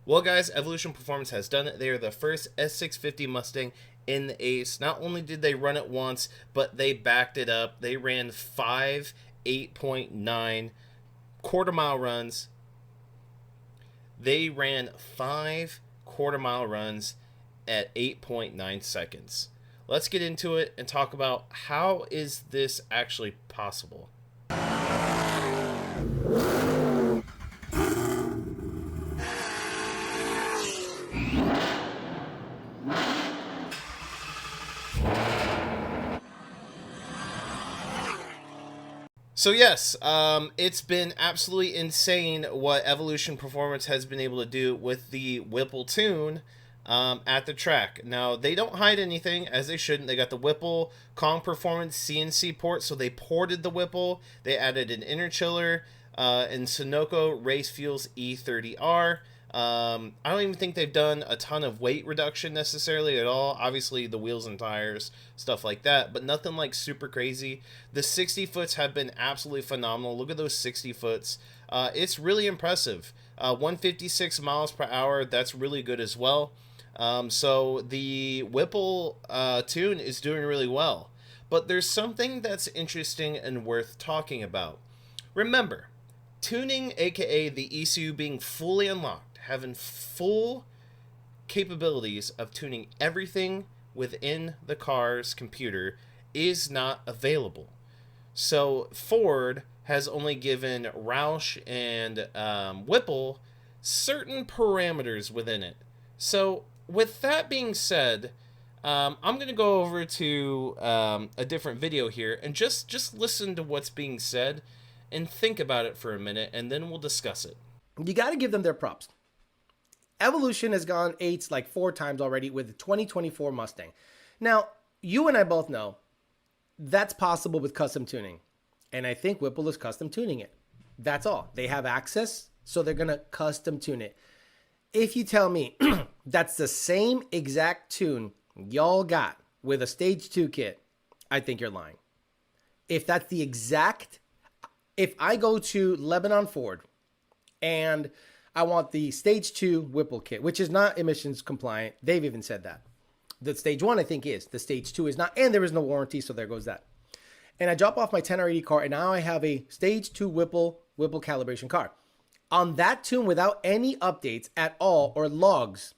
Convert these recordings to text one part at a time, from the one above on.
Well, guys, Evolution Performance has done it. They are the first S650 Mustang in the Ace. Not only did they run it once, but they backed it up. They ran five 8.9 quarter mile runs. They ran five quarter mile runs at 8.9 seconds. Let's get into it and talk about how is this actually possible. So yes, it's been absolutely insane what Evolution Performance has been able to do with the Whipple tune at the track. Now they don't hide anything, as they shouldn't. They got the Whipple Kong Performance CNC port, so they ported the Whipple. They added an inner chiller and Sunoco Race Fuels E30R. I don't even think they've done a ton of weight reduction necessarily at all. Obviously, the wheels and tires, stuff like that, but nothing like super crazy. The 60 foots have been absolutely phenomenal. Look at those 60 foots. It's really impressive. 156 miles per hour, that's really good as well. So the Whipple tune is doing really well. But there's something that's interesting and worth talking about. Remember, tuning, aka the ECU being fully unlocked, having full capabilities of tuning everything within the car's computer is not available. So Ford has only given Roush and Whipple certain parameters within it. So with that being said, I'm going to go over to a different video here and just listen to what's being said and think about it for a minute, and then we'll discuss it. You got to give them their props. Evolution has gone eights like 4 times already with the 2024 Mustang. Now, you and I both know that's possible with custom tuning. And I think Whipple is custom tuning it. That's all. They have access, so they're going to custom tune it. If you tell me that's the same exact tune y'all got with a Stage 2 kit, I think you're lying. If that's the exact... If I go to Lebanon Ford and I want the Stage 2 Whipple kit, which is not emissions compliant, they've even said that. The Stage 1, I think, is. The Stage 2 is not, and there is no warranty, so there goes that. And I drop off my 10R80 car, and now I have a Stage 2 Whipple calibration car. On that tune, without any updates at all or logs,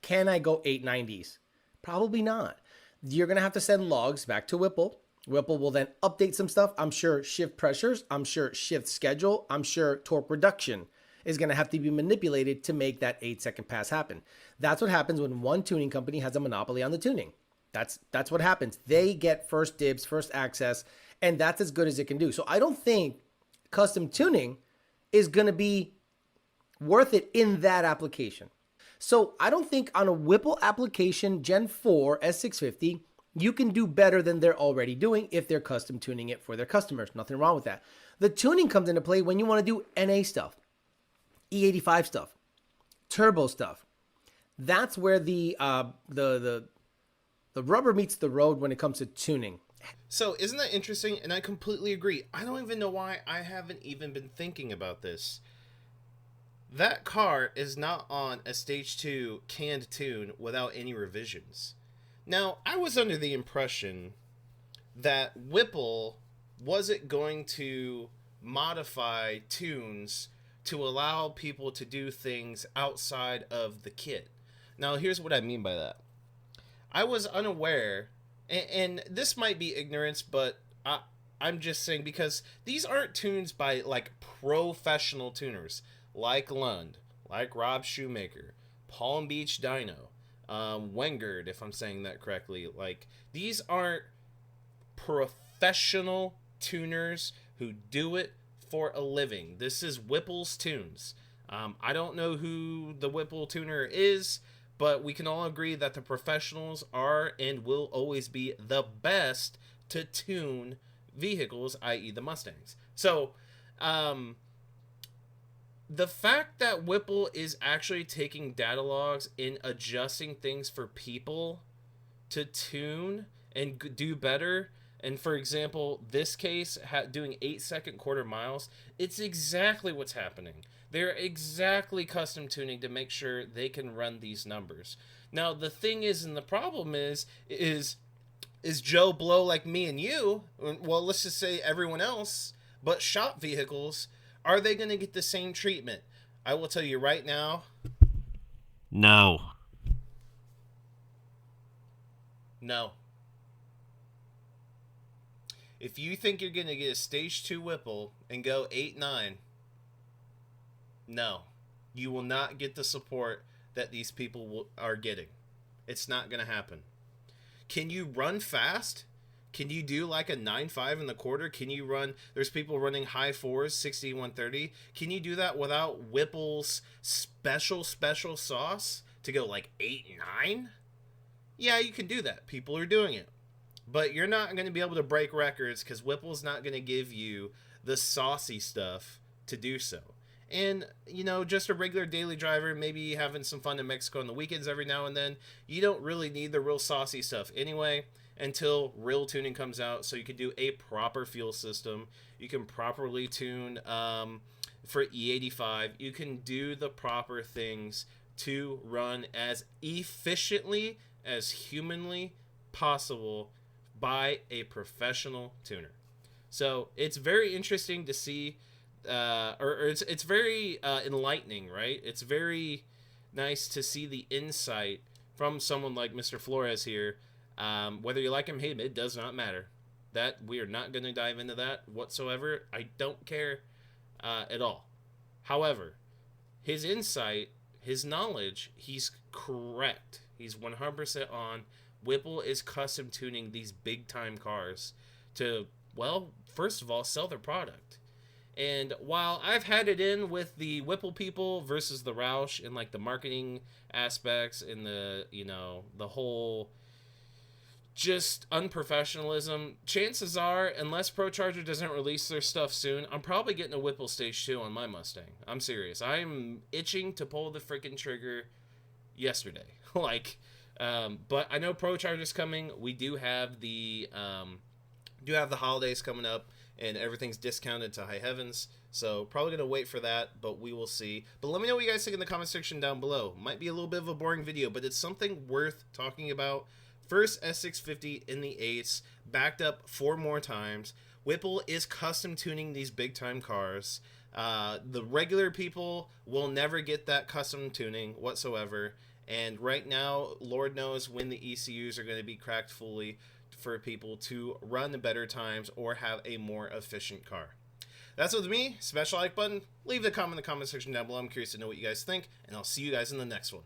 can I go 890s? Probably not. You're going to have to send logs back to Whipple. Whipple will then update some stuff. I'm sure shift pressures. I'm sure shift schedule. I'm sure torque reduction is going to have to be manipulated to make that 8-second pass happen. That's what happens when one tuning company has a monopoly on the tuning. That's what happens. They get first dibs, first access, and that's as good as it can do. So I don't think custom tuning is going to be worth it in that application. So I don't think on a Whipple application Gen 4 S650, you can do better than they're already doing if they're custom tuning it for their customers. Nothing wrong with that. The tuning comes into play when you want to do NA stuff, E85 stuff, turbo stuff. That's where the rubber meets the road when it comes to tuning. So isn't that interesting? And I completely agree. I don't even know why I haven't even been thinking about this. That car is not on a Stage 2 canned tune without any revisions. Now, I was under the impression that Whipple wasn't going to modify tunes to allow people to do things outside of the kit. Now, here's what I mean by that. I was unaware, and this might be ignorance, but I'm just saying because these aren't tunes by like professional tuners like Lund, like Rob Shoemaker, Palm Beach Dyno, Wengard, if I'm saying that correctly. Like, these aren't professional tuners who do it for a living. This is Whipple's tunes. I don't know who the Whipple tuner is, but we can all agree that the professionals are and will always be the best to tune vehicles, i.e. the Mustangs. So, the fact that Whipple is actually taking data logs and adjusting things for people to tune and do better, and for example, this case, doing 8-second quarter miles, it's exactly what's happening. They're exactly custom tuning to make sure they can run these numbers. Now the thing is, and the problem is Joe Blow like me and you, well, let's just say everyone else, but shop vehicles, are they going to get the same treatment? I will tell you right now, No. no. If you think you're going to get a Stage 2 Whipple and go 8.9, no. You will not get the support that these people are getting. It's not going to happen. Can you run fast? Can you do like a 9.5 in the quarter? Can you run? There's people running high fours, 60, 130. Can you do that without Whipple's special sauce to go like 8.9? Yeah, you can do that. People are doing it. But you're not going to be able to break records because Whipple's not going to give you the saucy stuff to do so. And, you know, just a regular daily driver, maybe having some fun in Mexico on the weekends every now and then, you don't really need the real saucy stuff anyway until real tuning comes out. So you can do a proper fuel system. You can properly tune for E85. You can do the proper things to run as efficiently as humanly possible by a professional tuner. So it's very interesting to see, or it's very enlightening, right? It's very nice to see the insight from someone like Mr. Flores here. Whether you like him, hate him, it does not matter. That we are not going to dive into that whatsoever. I don't care at all. However, his insight, his knowledge, he's correct. He's 100% on. Whipple is custom tuning these big time cars to, well, first of all, sell their product. And while I've had it in with the Whipple people versus the Roush in like the marketing aspects and the, you know, the whole just unprofessionalism, chances are, unless ProCharger doesn't release their stuff soon, I'm probably getting a Whipple Stage 2 on my Mustang. I'm serious. I'm itching to pull the freaking trigger yesterday. But I know ProCharger's coming. We do have the holidays coming up, and everything's discounted to high heavens. So probably gonna wait for that, but we will see. But let me know what you guys think in the comment section down below. Might be a little bit of a boring video, but it's something worth talking about. First S650 in the 8s, backed up 4 more times. Whipple is custom tuning these big time cars. The regular people will never get that custom tuning whatsoever. And right now, Lord knows when the ECUs are going to be cracked fully for people to run the better times or have a more efficient car. That's it with me. Smash the like button. Leave a comment in the comment section down below. I'm curious to know what you guys think. And I'll see you guys in the next one.